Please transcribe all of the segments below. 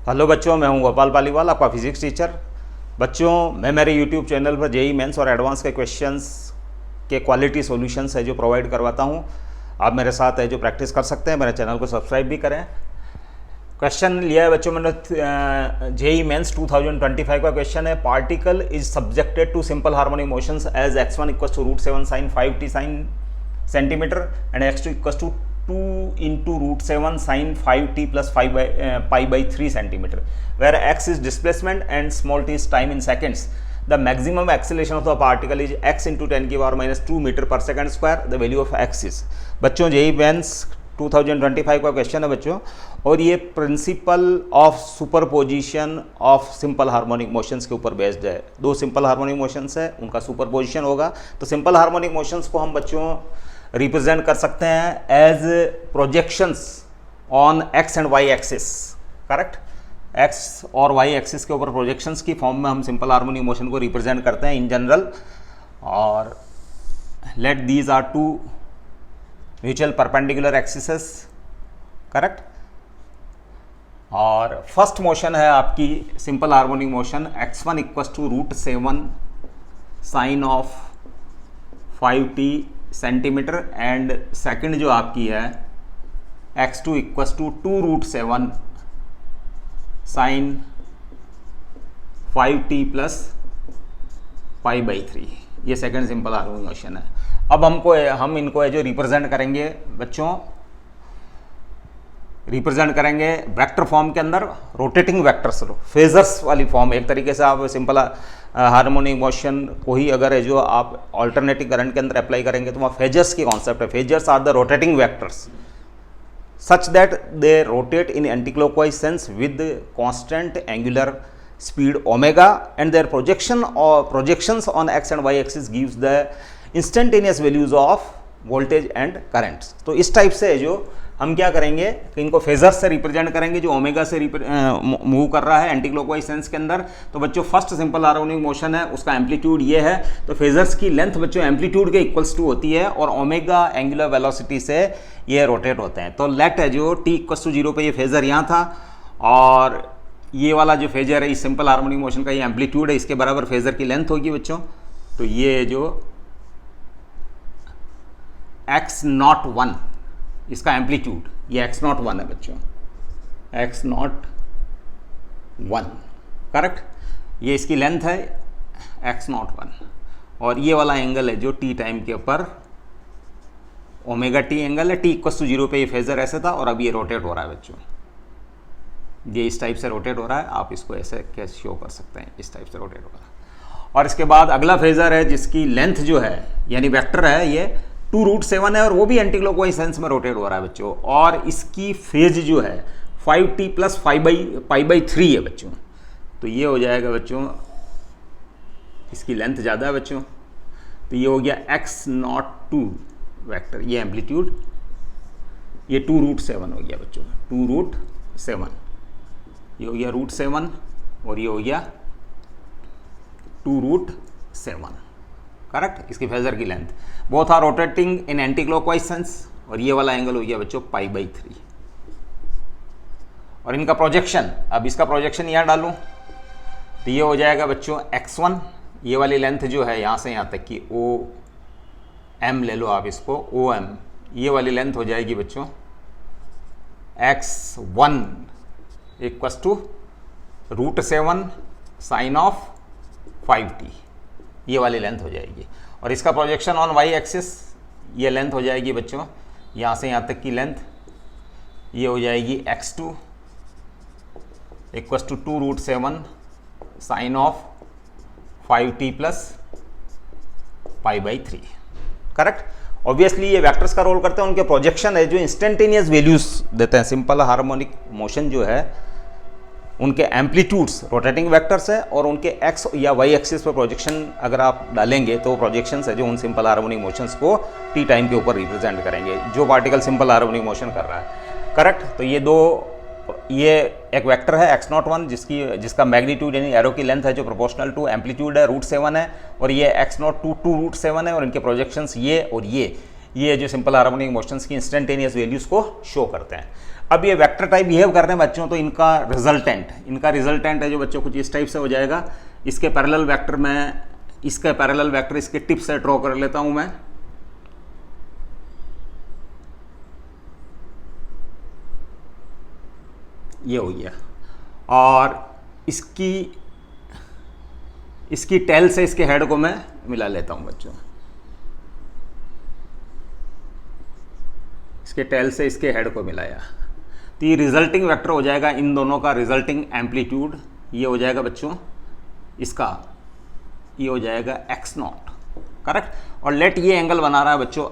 Hello बच्चों, मैं हूं गोपाल पालीवाल, आपका फिजिक्स टीचर। बच्चों, मैं मेरे यूट्यूब चैनल पर जेईई मेंस और एडवांस के क्वेश्चंस के क्वालिटी सॉल्यूशंस है जो प्रोवाइड करवाता हूं। आप मेरे साथ है जो प्रैक्टिस कर सकते हैं। मेरे चैनल को सब्सक्राइब भी करें। क्वेश्चन लिया है बच्चों मैंने जेईई मेंस 2025 का क्वेश्चन है। Particle is subjected to simple harmonic motions as x1 equal to √7 sin 5t sin centimetre and x2 equal to 2 into √7 sin 5t plus pi by 3 centimeter, where x is displacement and small t is time in seconds. The maximum acceleration of the particle is x into 10 की power -2 metre पर second square. The value of x is. बच्चों, JEE mains 2025 का question है बच्चों, और ये principle of superposition of simple harmonic motions के ऊपर बेस्ड है। दो सिंपल हार्मोनिक मोशंस है, उनका सुपरपोजिशन होगा। तो सिंपल हार्मोनिक मोशंस को हम बच्चों रिप्रेजेंट कर सकते हैं as projections on X and Y axis. Correct, X और वाई एक्सिस के ऊपर प्रोजेक्शंस की फॉर्म में हम सिंपल हार्मोनिक मोशन को रिप्रेजेंट करते हैं इन जनरल। और let these are two mutual perpendicular axes. Correct, और फर्स्ट मोशन है आपकी simple harmonic motion x1 equal to √7 sine of 5t centimetre and second जो आपकी है x2 equal to 2√7 sine 5t plus pi by 3। ये second simple harmonic motion है। अब हम इनको जो रिप्रेजेंट करेंगे बच्चों, रिप्रेजेंट करेंगे वेक्टर फॉर्म के अंदर, रोटेटिंग वेक्टर्स, फेजर्स वाली फॉर्म। एक तरीके से आप सिंपल हार्मोनिक मोशन को ही अगर है जो आप ऑल्टरनेटिंग करंट के अंदर अप्लाई करेंगे तो वहाँ फेजर्स की कॉन्सेप्ट है। Phasors are the rotating vectors such that they rotate in anticlockwise sense with constant angular speed omega and their projections on X and Y axis gives the instantaneous values of voltage and currents. तो इस type से जो हम क्या करेंगे कि इनको phasors से रिप्रेजेंट करेंगे जो ओमेगा से मूव कर रहा है एंटी क्लॉकवाइज सेंस के अंदर। तो बच्चों, फर्स्ट सिंपल हार्मोनिक मोशन है, उसका एम्पलीट्यूड ये है। तो फेजर्स की लेंथ बच्चों एम्पलीट्यूड के इक्वल्स टू होती है और ओमेगा एंगुलर वेलोसिटी से ये रोटेट होते हैं। तो लेट है जो t इक्वल्स टू 0 पे ये फेजर यहाँ था, और ये वाला जो फेजर है इस सिंपल हार्मोनिक मोशन का ये एम्पलीट्यूड है, इसके बराबर फेजर की लेंथ होगी बच्चों। तो ये जो x01 इसका एम्पलीट्यूड, ये x01 है बच्चों, x01। करेक्ट, ये इसकी लेंथ है x01, और ये वाला एंगल है जो t टाइम के ऊपर ओमेगा t एंगल है। t इक्वल टू 0 पे ये फेजर ऐसे था और अब ये रोटेट हो रहा है बच्चों, ये इस टाइप से रोटेट हो रहा है। आप इसको ऐसे कैसे शो कर सकते हैं, इस टाइप से रोटेट हो रहा है। और इसके बाद अगला फेजर है जिसकी लेंथ जो है यानी वेक्टर है ये 2√7 है, और वो भी एंटी क्लॉकवाइज सेंस में रोटेट हो रहा है बच्चों, और इसकी फेज जो है 5t प्लस पाई बाई 3 है बच्चों। तो ये हो जाएगा बच्चों, इसकी लेंथ ज़्यादा है बच्चों, तो ये हो गया x02 वेक्टर, ये एम्पलीट्यूड, ये 2√7 हो गया बच्चों, 2√7, ये हो गया √7 और ये हो गया 2√7। करेक्ट, इसकी फेजर की length both are rotating in anticlockwise sense, और ये वाला एंगल हो गया बच्चों पाई बाई 3। और इनका प्रोजेक्शन, अब इसका प्रोजेक्शन यहाँ डालूं तो ये हो जाएगा बच्चों x1, ये वाली लेंथ जो है यहाँ से यहाँ तक की OM ले लो आप इसको, OM, ये वाली लेंथ हो जाएगी बच्चों x1 equal to √7 sine of 5t, ये वाली लेंथ हो जाएगी। और इसका प्रोजेक्शन ऑन वाई एक्सिस, ये लेंथ हो जाएगी बच्चों यहाँ से यहाँ तक की लेंथ, ये हो जाएगी x2 equal to 2√7 sine of 5t plus pi by 3। Correct, obviously ये वेक्टर्स का रोल करते हैं, उनके प्रोजेक्शन है जो इंस्टेंटेनियस वैल्यूज देते हैं। सिंपल हार्मोनिक मोशन जो है उनके एम्पलीट्यूड्स रोटेटिंग वेक्टर्स है, और उनके एक्स या वाई एक्सिस पर प्रोजेक्शन अगर आप डालेंगे तो प्रोजेक्शंस है जो उन सिंपल हार्मोनिक मोशंस को टी टाइम के ऊपर रिप्रेजेंट करेंगे जो पार्टिकल सिंपल हार्मोनिक मोशन कर रहा है। करेक्ट, तो ये एक वेक्टर है x01 जिसका मैग्नीट्यूड यानी एरो की लेंथ है जो प्रोपोर्शनल टू एम्पलीट्यूड है √7 है, और ये x02 2√7 है, और इनके प्रोजेक्शंस ये और ये जो सिंपल हार्मोनिक मोशंस की इंस्टेंटेनियस वैल्यूज़ को शो करते हैं। अब ये वेक्टर टाइप बिहेव कर रहे हैं बच्चों, तो इनका रिजल्टेंट है जो बच्चों कुछ इस टाइप से हो जाएगा। इसके पैरेलल वेक्टर मैं इसके पैरेलल वेक्टर इसके टिप से ड्रॉ कर लेता हूं मैं। ये हो गया, और इसकी टेल से इसके हेड को मैं मिला लेता हूं बच्चों। इसके टेल से इसके हेड को मिलाया, तो ये रिजल्टिंग वेक्टर हो जाएगा इन दोनों का रिजल्टिंग एम्पलीट्यूड। ये हो जाएगा बच्चों इसका, ये हो जाएगा x0, करेक्ट। और लेट ये एंगल बना रहा है बच्चों,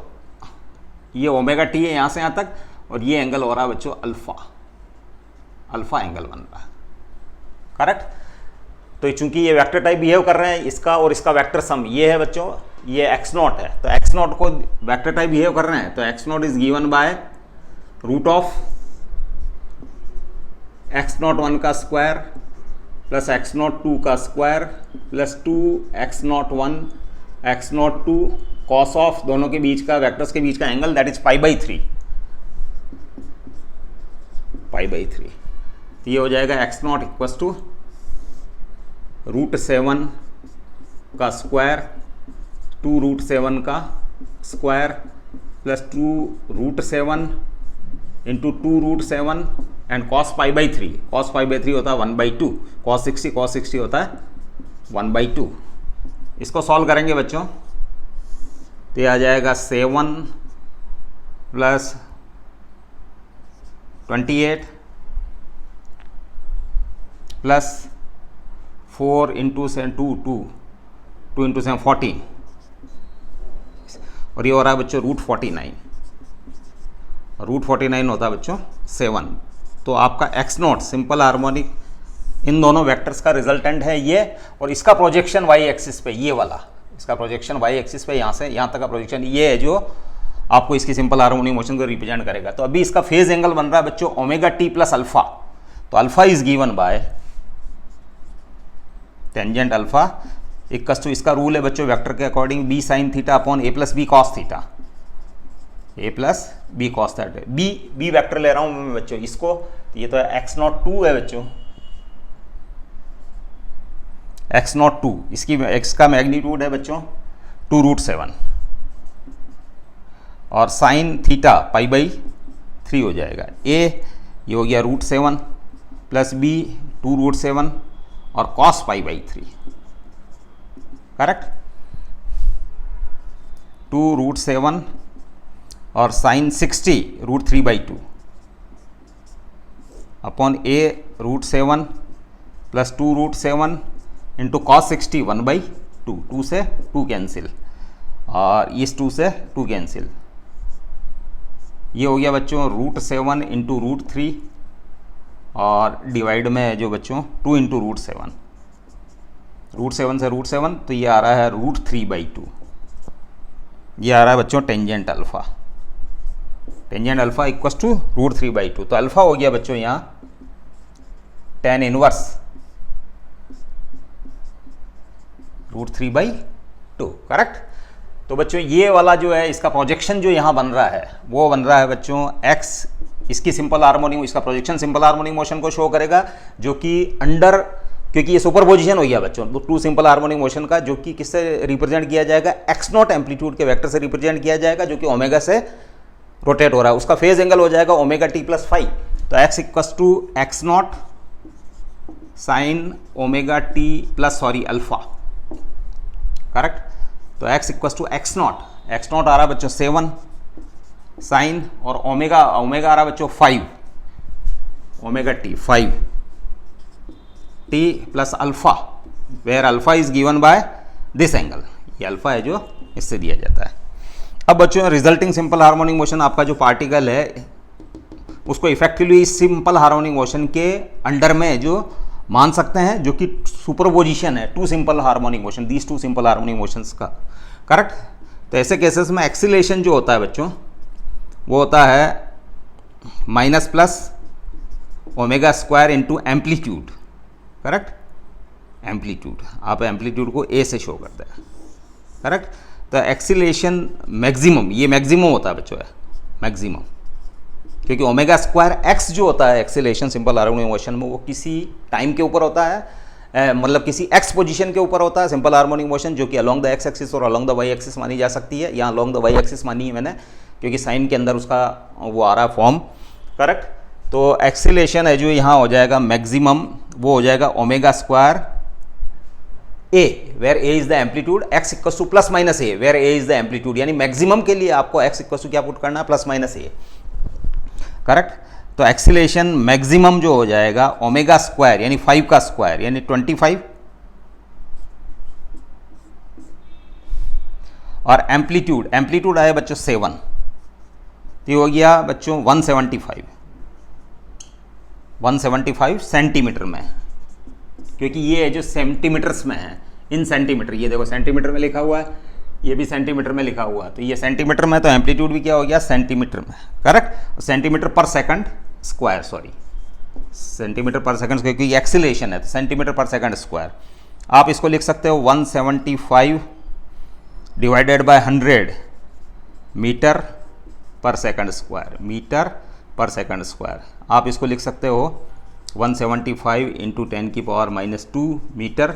ये ओमेगा टी है यहाँ से यहाँ तक, और ये एंगल हो रहा है बच्चों अल्फा एंगल बन रहा है, करेक्ट। तो चूंकि ये वेक्टर टाइप बिहेव कर रहे हैं, इसका और इसका वेक्टर सम ये है बच्चों, ये x0 है, तो x0 को वेक्टर टाइप बिहेव कर रहे हैं, तो x0 is given by root of x01 का स्क्वायर प्लस x02 का square plus 2x01 x02 cos of दोनों के बीच का, वेक्टर्स के बीच का एंगल, दैट इज पाई/3। तो ये हो जाएगा x0 इक्वल टू √7 का स्क्वायर 2√7 का square plus 2√7 into 2√7 and cos π/3। cos π/3 होता है 1/2, cos 60 होता है 1/2। इसको सॉल्व करेंगे बच्चों, तो ये आ जाएगा 7 प्लस 28 प्लस 4 इंटू 7 2 इंटू 7 14, और ये हो रहा है बच्चों √49। √49 होता है बच्चों 7। तो आपका x0 सिंपल हार्मोनिक इन दोनों वेक्टर्स का रिजल्टेंट है ये, और इसका प्रोजेक्शन y एक्सिस पे, ये वाला इसका प्रोजेक्शन y एक्सिस पे, यहाँ से यहाँ तक का प्रोजेक्शन ये है जो आपको इसकी सिंपल हार्मोनिक मोशन को रिप्रेजेंट करेगा। तो अभी इसका फेज एंगल बन रहा है बच्चों ओमेगा टी प्लस अल्फा, तो alpha is given by tangent alpha equals to, इसका रूल है बच्चों वेक्टर के according b sin theta upon a plus B cos theta, a plus B cos theta. b vector ले रहा हूं मैं बच्चों इसको, तो ये तो x02 है बच्चों, x02 इसकी x का मैग्नीट्यूड है बच्चों 2√7, और साइन थीटा π/3 हो जाएगा। a ये हो गया √7 प्लस b 2√7 और cos π/3, करेक्ट। 2√7 और sine 60 √3/2 upon a √7 plus 2√7 into cos 60 1/2, 2 से 2 कैंसिल, और इस 2 से 2 कैंसिल, ये हो गया बच्चों √7 इंटू √3, और डिवाइड में है जो बच्चों 2 इंटू √7, √7 से √7, तो ये आ रहा है √3/2। ये आ रहा है बच्चों टेंजेंट अल्फा इक्वल टू √3/2। तो अल्फा हो गया बच्चों यहाँ tan इनवर्स √3/2, करेक्ट। तो बच्चों ये वाला जो है इसका प्रोजेक्शन जो यहाँ बन रहा है वो बन रहा है बच्चों x, इसकी सिंपल हार्मोनिक, इसका प्रोजेक्शन सिंपल हार्मोनिक मोशन को शो करेगा, जो कि अंडर, क्योंकि ये सुपरपोजिशन हो गया बच्चों तो 2 सिंपल हार्मोनिक मोशन का, जो कि किससे रिप्रेजेंट किया जाएगा, x0 एम्पलीट्यूड के वेक्टर से रिप्रेजेंट किया जाएगा, जो कि ओमेगा से रोटेट हो रहा है। उसका फेज एंगल हो जाएगा ओमेगा टी प्लस 5, तो x equals to x0 sine omega T plus alpha, correct. तो x इक्वल्स टू x0 आ रहा है बच्चों 7 साइन, और ओमेगा आ रहा है बच्चों 5, omega T 5 T plus alpha, where alpha is given by this angle, ये अल्फा है जो इससे दिया जाता है। अब बच्चों रिजल्टिंग सिंपल हार्मोनिक मोशन आपका जो पार्टिकल है उसको इफेक्टिवली सिंपल हार्मोनिक मोशन के अंडर में जो मान सकते हैं, जो कि सुपरपोजिशन है 2 simple harmonic motion, these 2 simple harmonic motions का, करेक्ट। तो ऐसे केसेस में एक्सीलरेशन जो होता है बच्चों वो होता है minus plus omega square into amplitude, correct. Amplitude, आप एम्पलीट्यूड को ए से शो करते हैं, करेक्ट। तो एक्सीलरेशन मैक्सिमम, ये मैक्सिमम होता है बच्चों, है मैक्सिमम, क्योंकि ओमेगा स्क्वायर एक्स जो होता है एक्सीलरेशन सिंपल हार्मोनिक मोशन में, वो किसी टाइम के ऊपर होता है, मतलब किसी एक्स पोजीशन के ऊपर होता है सिंपल हार्मोनिक मोशन, जो कि अलोंग द एक्स एक्सिस और अलोंग द वाई एक्सिस मानी जा सकती है। यहाँ अलोंग द वाई एक्सिस मानी है मैंने, क्योंकि साइन के अंदर उसका वो आ रहा है फॉर्म, करेक्ट। तो एक्सीलरेशन है जो यहाँ हो जाएगा मैक्सिमम, वो हो जाएगा omega square A, where A is the amplitude, X equal to plus minus A, where A is the amplitude, यानी मैक्सिमम के लिए आपको एक्स इक्वल टू क्या पुट करना है, प्लस माइनस ए, करेक्ट। तो एक्सीलरेशन मैक्सिमम जो हो जाएगा ओमेगा स्क्वायर यानी 5 का स्क्वायर यानी 25, और एम्पलीट्यूड, एम्पलीट्यूड आया बच्चों 7, तो हो गया बच्चों 175 सेंटीमीटर में, क्योंकि ये है जो सेंटीमीटर्स में है, इन सेंटीमीटर, ये देखो सेंटीमीटर में लिखा हुआ है, ये भी सेंटीमीटर में लिखा हुआ है, तो ये सेंटीमीटर में, तो एम्पलीट्यूड भी क्या हो गया सेंटीमीटर में, करेक्ट। सेंटीमीटर पर सेकंड स्क्वायर, सॉरी सेंटीमीटर पर सेकंड, क्योंकि एक्सीलरेशन है तो सेंटीमीटर पर सेकंड स्क्वायर। आप इसको लिख सकते हो 175 डिवाइडेड बाय 100 मीटर पर सेकंड स्क्वायर, मीटर पर सेकंड स्क्वायर। आप इसको लिख सकते हो 175 इंटू 10⁻⁻² मीटर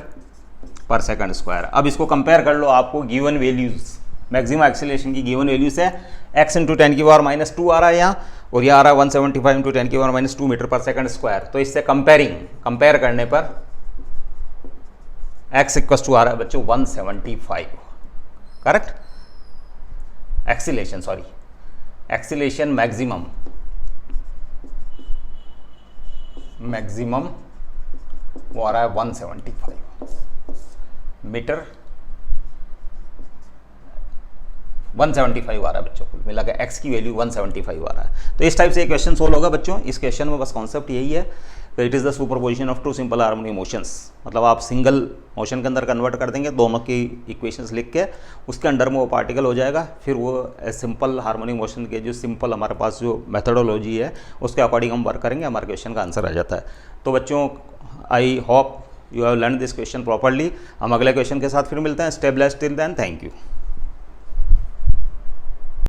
पर सेकंड स्क्वायर। अब इसको कंपेयर कर लो, आपको गिवन वैल्यूज, मैक्सिमम एक्सीलरेशन की गिवन वैल्यूज है x इंटू 10⁻² आ रहा है यहाँ, और यहाँ आ रहा है 175 इंटू 10⁻² मीटर पर सेकंड स्क्वायर। तो इससे कंपेयर करने पर x इक्वल टू आ रहा है बच्चों 175, correct. Acceleration, sorry acceleration maximum वो आ रहा है 175 मीटर, 175 आ रहा है बच्चों, कुल मिला के x की वैल्यू 175 आ रहा है। तो इस टाइप से क्वेश्चन सोल्व होगा बच्चों। इस क्वेश्चन में बस कॉन्सेप्ट यही है कि it is the superposition of two simple harmonic motions, मतलब आप सिंगल मोशन के अंदर कन्वर्ट कर देंगे, दोनों की इक्वेशंस लिख के उसके अंडर में वो पार्टिकल हो जाएगा, फिर वो सिंपल हार्मोनिक मोशन के जो सिंपल हमारे पास जो मेथडोलॉजी है उसके अकॉर्डिंग हम वर्क करेंगे, हमारे क्वेश्चन का आंसर आ जाता है। तो बच्चों I hope you have learn this question properly. हम अगले क्वेश्चन के साथ फिर मिलते हैं। Stay blessed till then, thank you.